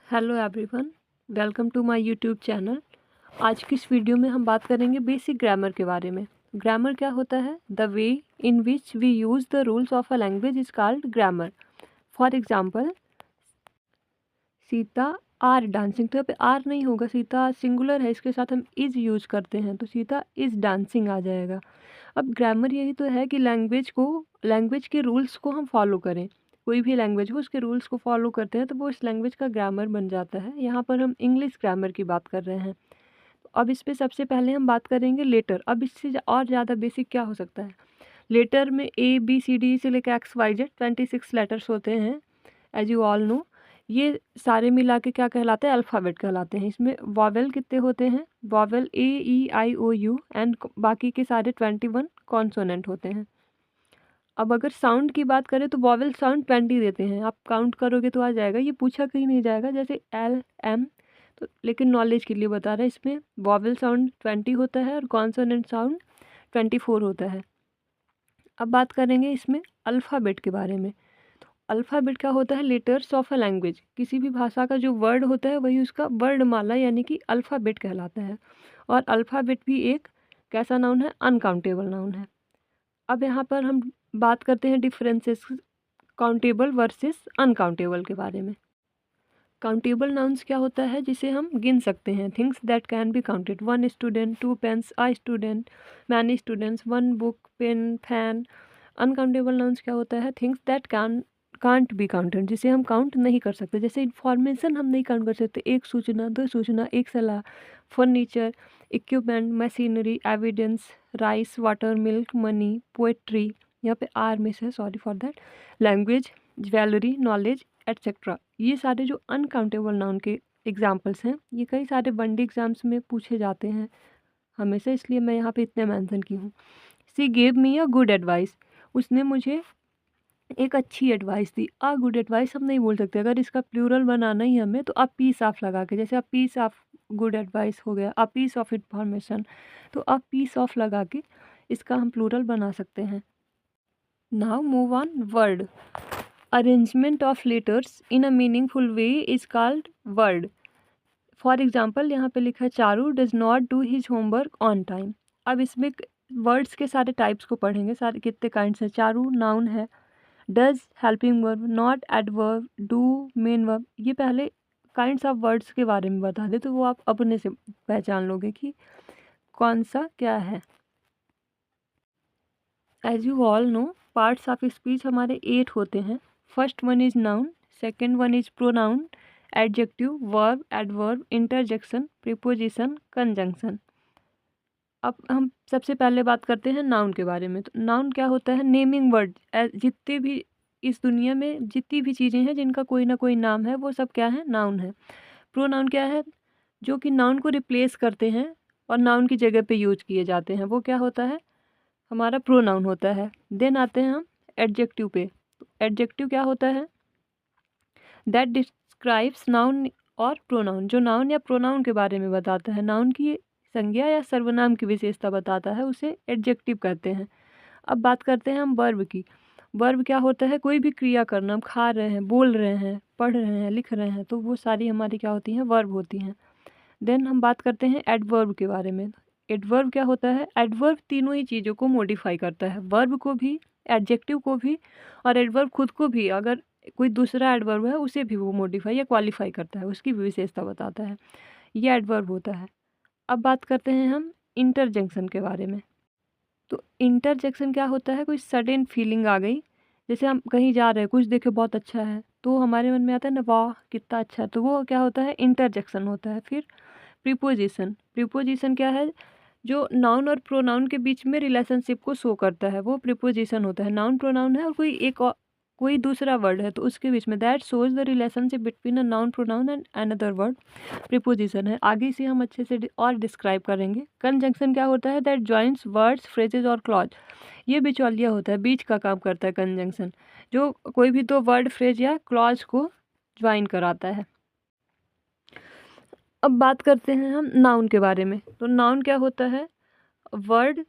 Hello everyone, welcome to my YouTube channel. आज की इस वीडियो में हम बात करेंगे बेसिक ग्रामर के बारे में। ग्रामर क्या होता है? The way in which we use the rules of a language is called grammar. For example, Sita are dancing. तो यहाँ पे आर नहीं होगा, सीता सिंगुलर है, इसके साथ हम इज यूज करते हैं तो सीता इज डांसिंग आ जाएगा। अब ग्रामर यही तो है कि लैंग्वेज के रूल्स को हम फॉलो करें। कोई भी लैंग्वेज हो उसके रूल्स को फॉलो करते हैं तो वो इस लैंग्वेज का ग्रामर बन जाता है। यहाँ पर हम इंग्लिश ग्रामर की बात कर रहे हैं। तो अब इस पे सबसे पहले हम बात करेंगे लेटर। अब इससे और ज़्यादा बेसिक क्या हो सकता है? लेटर में ए बी सी डी से लेकर एक्स वाई जेड 26 लेटर्स होते हैं, एज यू ऑल नो। ये सारे मिला के क्या कहलाते हैं? अल्फ़ाबेट कहलाते हैं। इसमें वॉवेल कितने होते हैं? Vowel A E I O U and बाकी के सारे 21 कॉन्सोनेंट होते हैं। अब अगर साउंड की बात करें तो वॉवेल साउंड 20 देते हैं। आप काउंट करोगे तो आ जाएगा, ये पूछा कहीं नहीं जाएगा, जैसे एल एम। तो लेकिन नॉलेज के लिए बता रहे हैं, इसमें वॉवेल साउंड 20 होता है और कॉन्सोनेंट साउंड 24 होता है। अब बात करेंगे इसमें अल्फ़ाबेट के बारे में। तो अल्फ़ाबेट क्या होता है? Letters of a language. किसी भी भाषा का जो वर्ड होता है वही उसका वर्णमाला यानी कि अल्फ़ाबेट कहलाता है। और अल्फ़ाबेट भी एक कैसा नाउन है? अनकाउंटेबल नाउन है। अब यहाँ पर हम बात करते हैं डिफरेंसेस काउंटेबल वर्सेस अनकाउंटेबल के बारे में। काउंटेबल नाउन्स क्या होता है? जिसे हम गिन सकते हैं। Things that can be counted, 1 student, 2 pens, a student, many students, 1 book, pen, fan. Uncountable nouns क्या होता है? Things that can't be counted, जिसे हम काउंट नहीं कर सकते। जैसे इन्फॉर्मेशन हम नहीं काउंट कर सकते। एक सूचना, दो सूचना, एक सलाह, furniture, equipment, machinery, evidence, rice, water, milk, money, poetry. यहाँ पे आर मिस है, sorry for that. Language, jewellery, knowledge, etcetera. ये सारे जो अनकाउंटेबल नाउन के एग्जाम्पल्स हैं, ये कई सारे वनडे एग्जाम्स में पूछे जाते हैं हमेशा, इसलिए मैं यहाँ पे इतने मेंशन की हूँ। सी gave me a good advice. उसने मुझे एक अच्छी advice the. A good advice हम नहीं बोल सकते। अगर इसका प्लूरल बनाना ही हमें तो अ पीस ऑफ लगा के, जैसे a piece of good advice हो गया, अ पीस ऑफ इंफॉर्मेशन, तो अ पीस ऑफ लगा के इसका हम प्लूरल बना सकते हैं। Now move on word. Arrangement of letters in a meaningful way is called word. For example, यहाँ पे लिखा है Charu does not do his homework on time. अब इसमें वर्ड्स के सारे टाइप्स को पढ़ेंगे, सारे कितने काइंड्स हैं। चारू नाउन है, does helping verb, not adverb, do main verb. ये पहले काइंड्स ऑफ वर्ड्स के बारे में बता दे तो वो आप अपने से पहचान लोगे कि कौन सा क्या है। As you all know, parts of speech हमारे 8 होते हैं। First one is noun, second one is pronoun, adjective, verb, adverb, interjection, preposition, conjunction. अब हम सबसे पहले बात करते हैं नाउन के बारे में। तो नाउन क्या होता है? Naming word. जितने भी इस दुनिया में जितनी भी चीज़ें हैं जिनका कोई ना कोई नाम है, वो सब क्या है? नाउन है। प्रोनाउन क्या है? जो कि नाउन को रिप्लेस करते हैं और नाउन की जगह पे यूज किए जाते हैं, वो क्या होता है? हमारा प्रोनाउन होता है। देन आते हैं हम एडजेक्टिव पे। एडजेक्टिव क्या होता है? दैट डिस्क्राइब्स नाउन और प्रोनाउन, जो नाउन या प्रोनाउन के बारे में बताता है, नाउन की संज्ञा या सर्वनाम की विशेषता बताता है, उसे एडजेक्टिव कहते हैं। अब बात करते हैं हम वर्ब की। वर्ब क्या होता है? कोई भी क्रिया करना। हम खा रहे हैं, बोल रहे हैं, पढ़ रहे हैं, लिख रहे हैं, तो वो सारी हमारी क्या होती हैं? वर्ब होती हैं। देन हम बात करते हैं एडवर्ब के बारे में। एडवर्ब क्या होता है? एडवर्ब तीनों ही चीज़ों को मॉडिफाई करता है, वर्ब को भी, एडजेक्टिव को भी, और एडवर्ब खुद को भी। अगर कोई दूसरा एडवर्ब है उसे भी वो मॉडिफाई या क्वालिफाई करता है, उसकी भी विशेषता बताता है। ये एडवर्ब होता है। अब बात करते हैं हम इंटरजेक्शन के बारे में। तो इंटरजेक्शन क्या होता है? कोई सडन फीलिंग आ गई, जैसे हम कहीं जा रहे हैं, कुछ देखे बहुत अच्छा है तो हमारे मन में आता है ना, वाह कितना अच्छा है, तो वो क्या होता है? इंटरजेक्शन होता है। फिर प्रीपोजिशन। प्रीपोजिशन क्या है? जो नाउन और प्रोनाउन के बीच में रिलेशनशिप को शो करता है, वो प्रीपोजिशन होता है। नाउन प्रोनाउन है और कोई दूसरा वर्ड है तो उसके बीच में, that shows the relationship between a noun pronoun and another word, preposition है। आगे से हम अच्छे से और डिस्क्राइब करेंगे। कंजंक्शन क्या होता है? दैट जॉइंस वर्ड्स, फ्रेजेज और क्लॉज। ये बिचौलिया होता है, बीच का काम करता है कंजंक्शन, जो कोई भी दो वर्ड, फ्रेज या क्लॉज को ज्वाइन कराता है। अब बात करते हैं हम नाउन के बारे में। तो नाउन क्या होता है? Word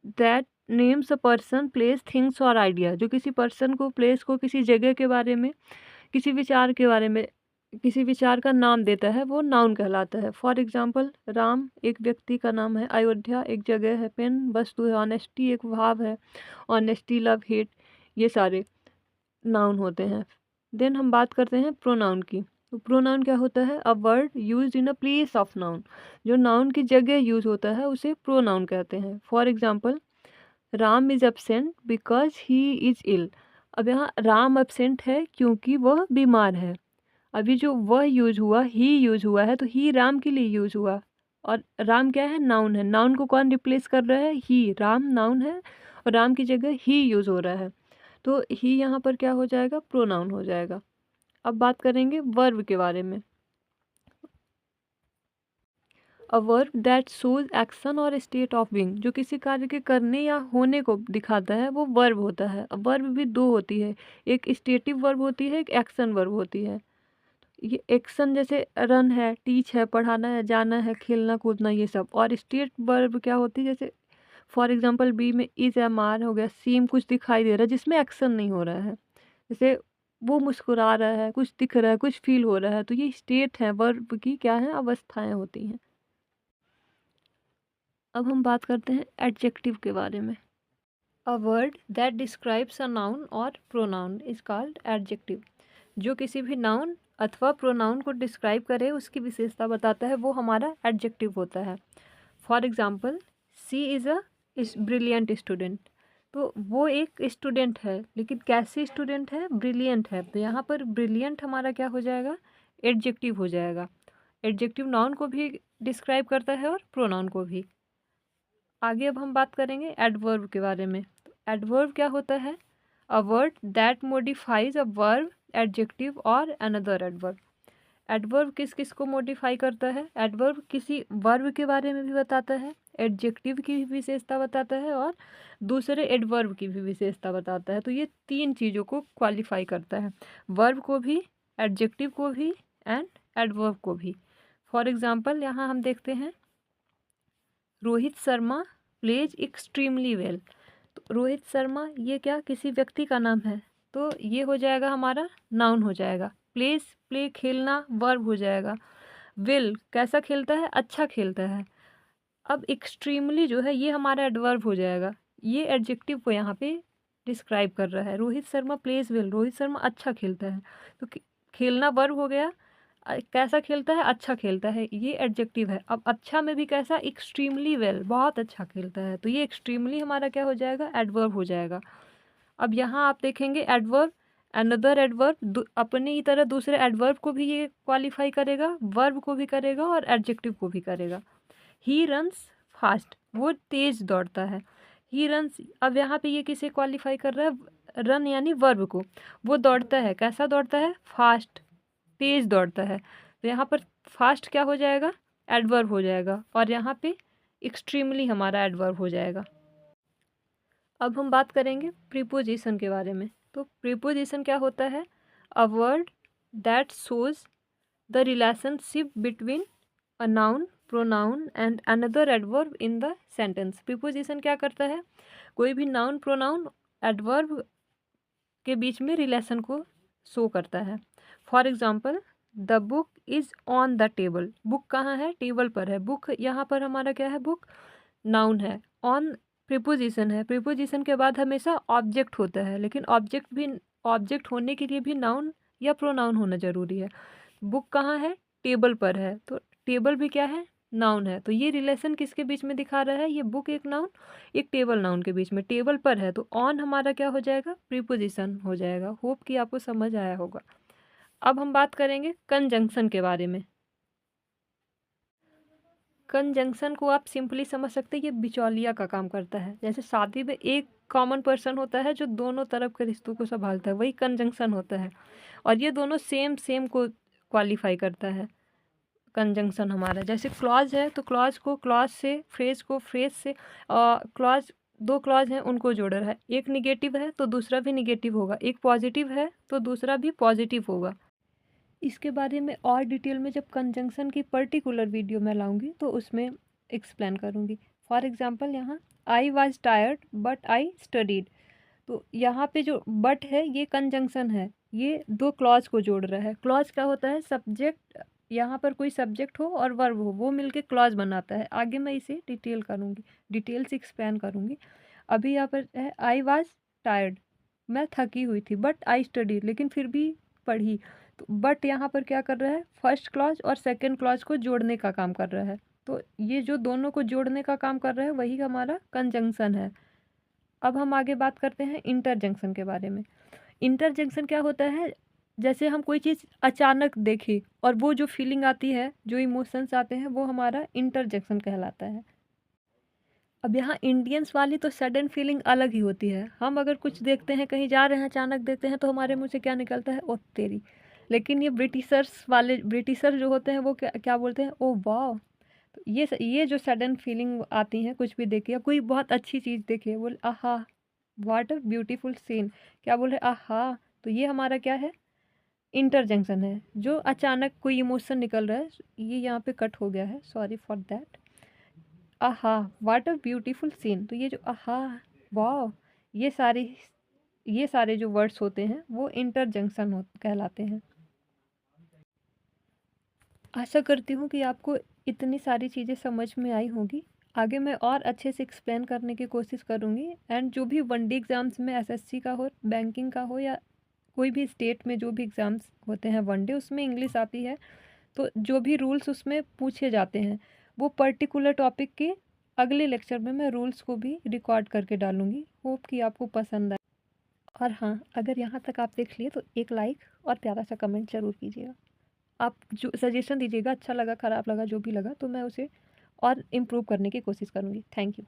that names a person, place, things और आइडिया। जो किसी पर्सन को, प्लेस को, किसी जगह के बारे में, किसी विचार के बारे में, किसी विचार का नाम देता है वो नाउन कहलाता है। फॉर एग्जाम्पल, राम एक व्यक्ति का नाम है, अयोध्या एक जगह है, पेन वस्तु है, ऑनेस्टी एक भाव है, ऑनेस्टी लव हेट, ये सारे नाउन होते हैं। देन हम बात करते हैं प्रोनाउन की। तो प्रोनाउन क्या होता है? A word used in a place of noun. जो नाउन की जगह यूज होता है उसे प्रोनाउन कहते हैं। For example, Ram is absent because he is ill. अब यहाँ राम एब्सेंट है क्योंकि वह बीमार है। अभी जो वह यूज हुआ, ही यूज हुआ है, तो ही राम के लिए यूज हुआ। और राम क्या है? नाउन है। नाउन को कौन रिप्लेस कर रहा है? ही। राम नाउन है और राम की जगह ही यूज हो रहा है, तो ही यहाँ पर क्या हो जाएगा? प्रोनाउन हो जाएगा। अब बात करेंगे वर्ब के बारे में। A verb that shows action और स्टेट ऑफ बीइंग। जो किसी कार्य के करने या होने को दिखाता है वो वर्ब होता है। अब वर्ब भी दो होती है, एक स्टेटिव वर्ब होती है, एक एक्शन वर्ब होती है। ये एक्शन जैसे रन है, टीच है, पढ़ाना है, जाना है, खेलना कूदना, ये सब। और स्टेट वर्ब क्या होती है? जैसे फॉर एग्जांपल बी में इज एम आर हो गया, सीम कुछ दिखाई दे रहा है जिसमें एक्शन नहीं हो रहा है, जैसे वो मुस्कुरा रहा है, कुछ दिख रहा है, कुछ फील हो रहा है, तो ये स्टेट है वर्ब की, क्या है? अवस्थाएं होती हैं। अब हम बात करते हैं एडजेक्टिव के बारे में। A word that describes a noun और प्रोनाउन इज कॉल्ड एडजेक्टिव। जो किसी भी नाउन अथवा प्रोनाउन को डिस्क्राइब करे, उसकी विशेषता बताता है, वो हमारा एडजेक्टिव होता है। For example, she is a brilliant student. तो वो एक स्टूडेंट है, लेकिन कैसी स्टूडेंट है? ब्रिलियंट है। तो यहाँ पर ब्रिलियंट हमारा क्या हो जाएगा? एडजेक्टिव हो जाएगा। एडजेक्टिव नाउन को भी डिस्क्राइब करता है और प्रोनाउन को भी। आगे अब हम बात करेंगे एडवर्ब के बारे में। एडवर्ब क्या होता है? A word that modifies a verb, adjective और अनदर एडवर्ब। एडवर्ब किस किस को मॉडिफाई करता है? एडवर्ब किसी वर्ब के बारे में भी बताता है, एडजेक्टिव की भी विशेषता बताता है और दूसरे एडवर्ब की भी विशेषता बताता है। तो ये तीन चीज़ों को क्वालिफाई करता है, वर्ब को भी, एडजेक्टिव को भी एंड एडवर्ब को भी। फॉर एग्जाम्पल, यहाँ हम देखते हैं Rohit Sharma plays extremely well. तो रोहित शर्मा ये क्या? किसी व्यक्ति का नाम है, तो ये हो जाएगा हमारा नाउन हो जाएगा। प्लेज, प्ले खेलना, वर्ब हो जाएगा। विल कैसा खेलता है? अच्छा खेलता है। अब एक्सट्रीमली जो है ये हमारा एडवर्ब हो जाएगा। ये एडजेक्टिव को यहाँ पे डिस्क्राइब कर रहा है। रोहित शर्मा प्लेज वेल, रोहित शर्मा अच्छा खेलता है, तो खेलना वर्ब हो गया। कैसा खेलता है? अच्छा खेलता है, ये एडजेक्टिव है। अब अच्छा में भी कैसा? एक्सट्रीमली वेल, बहुत अच्छा खेलता है, तो ये एक्सट्रीमली हमारा क्या हो जाएगा? एडवर्ब हो जाएगा। अब यहाँ आप देखेंगे एडवर्ब, अनदर एडवर्ब अपनी ही तरह दूसरे एडवर्ब को भी ये क्वालिफाई करेगा, वर्ब को भी करेगा और एडजेक्टिव को भी करेगा। ही रन्स फास्ट, वो तेज दौड़ता है। ही रन्स, अब यहाँ पे ये किसे क्वालिफाई कर रहा है? रन यानी वर्ब को। वो दौड़ता है, कैसा दौड़ता है? फास्ट, तेज दौड़ता है। तो यहाँ पर फास्ट क्या हो जाएगा? एडवर्ब हो जाएगा। और यहाँ पे एक्सट्रीमली हमारा एडवर्ब हो जाएगा। अब हम बात करेंगे प्रीपोजिशन के बारे में। तो प्रीपोजिशन क्या होता है? A word that shows the relationship between a noun, pronoun and another adverb in the sentence. Preposition क्या करता है? कोई भी नाउन, प्रोनाउन, एडवर्ब के बीच में रिलेशन को शो करता है। For example, the book is on the table. Book कहाँ है? टेबल पर है। बुक यहाँ पर हमारा क्या है? बुक नाउन है। ऑन प्रीपोजिशन है। प्रीपोजिशन के बाद हमेशा ऑब्जेक्ट होता है, लेकिन ऑब्जेक्ट होने के लिए भी नाउन या प्रोनाउन होना ज़रूरी है। बुक कहाँ है? टेबल पर है, तो टेबल भी क्या है? नाउन है। तो ये रिलेशन किसके बीच में दिखा रहा है? ये बुक एक नाउन, एक टेबल नाउन के बीच में। टेबल पर है तो ऑन हमारा क्या हो जाएगा? प्रीपोजिशन हो जाएगा। होप कि आपको समझ आया होगा। अब हम बात करेंगे कंजंक्शन के बारे में। कंजंक्शन को आप सिंपली समझ सकते हैं, ये बिचौलिया का काम करता है। जैसे शादी में एक कॉमन पर्सन होता है जो दोनों तरफ के रिश्तों को संभालता है, वही कंजंक्शन होता है। और ये दोनों सेम सेम को क्वालिफाई करता है कंजंक्शन हमारा। जैसे क्लॉज है तो क्लॉज को क्लॉज से, फ्रेज को फ्रेज से, क्लॉज, दो क्लॉज हैं उनको जोड़ रहा है। एक निगेटिव है तो दूसरा भी निगेटिव होगा, एक पॉजिटिव है तो दूसरा भी पॉजिटिव होगा। इसके बारे में और डिटेल में जब कंजंक्शन की पर्टिकुलर वीडियो मैं लाऊंगी तो उसमें एक्सप्लेन करूंगी। फॉर एग्जांपल, यहाँ I was tired but I studied. तो यहाँ पे जो बट है ये कंजंक्शन है, ये 2 क्लॉज़ को जोड़ रहा है। क्लॉज़ क्या होता है? सब्जेक्ट, यहाँ पर कोई सब्जेक्ट हो और वर्ब हो, वो मिलके क्लॉज़ बनाता है। आगे मैं इसे डिटेल से एक्सप्लेन करूँगी। अभी यहाँ पर है आई वाज़ टायर्ड, मैं थकी हुई थी, बट आई स्टडीड, लेकिन फिर भी पढ़ी। तो बट यहाँ पर क्या कर रहा है? फर्स्ट क्लॉज़ और सेकंड क्लॉज़ को जोड़ने का काम कर रहा है। तो ये जो दोनों को जोड़ने का काम कर रहा है, वही हमारा कंजंक्शन है। अब हम आगे बात करते हैं इंटरजेक्शन के बारे में। इंटरजेक्शन क्या होता है? जैसे हम कोई चीज़ अचानक देखें और वो जो फीलिंग आती है, जो इमोशंस आते हैं, वो हमारा इंटरजेक्शन कहलाता है। अब यहाँ इंडियंस वाली तो सडन फीलिंग अलग ही होती है। हम अगर कुछ देखते हैं, कहीं जा रहे हैं, अचानक देखते हैं, तो हमारे मुँह से क्या निकलता है? ओह तेरी! लेकिन ये ब्रिटिशर जो होते हैं, वो क्या क्या बोलते हैं? ओह वाह! तो ये जो सडन फीलिंग आती हैं कुछ भी देख के, या कोई बहुत अच्छी चीज़ देखे, बोले aha! What a beautiful scene! क्या बोल रहे? आहा! तो ये हमारा क्या है? इंटरजेक्शन है। जो अचानक कोई इमोशन निकल रहा है, ये यहाँ पे कट हो गया है, sorry for that. Aha! What a beautiful scene! तो ये जो आहा! वॉव! ये सारी ये सारे जो वर्ड्स होते हैं, वो इंटरजेक्शन कहलाते हैं। आशा करती हूँ कि आपको इतनी सारी चीज़ें समझ में आई होंगी। आगे मैं और अच्छे से एक्सप्लेन करने की कोशिश करूँगी, एंड जो भी वनडे एग्ज़ाम्स में एसएससी का हो, बैंकिंग का हो, या कोई भी स्टेट में जो भी एग्ज़ाम्स होते हैं वनडे, उसमें इंग्लिश आती है, तो जो भी रूल्स उसमें पूछे जाते हैं, वो पर्टिकुलर टॉपिक के अगले लेक्चर में मैं रूल्स को भी रिकॉर्ड करके डालूँगी। होप कि आपको पसंद आए। और हाँ, अगर यहाँ तक आप देख लिए तो एक लाइक और प्यारा सा कमेंट ज़रूर कीजिएगा। आप जो सजेशन दीजिएगा, अच्छा लगा, ख़राब लगा, जो भी लगा, तो मैं उसे और इम्प्रूव करने की कोशिश करूँगी। Thank you.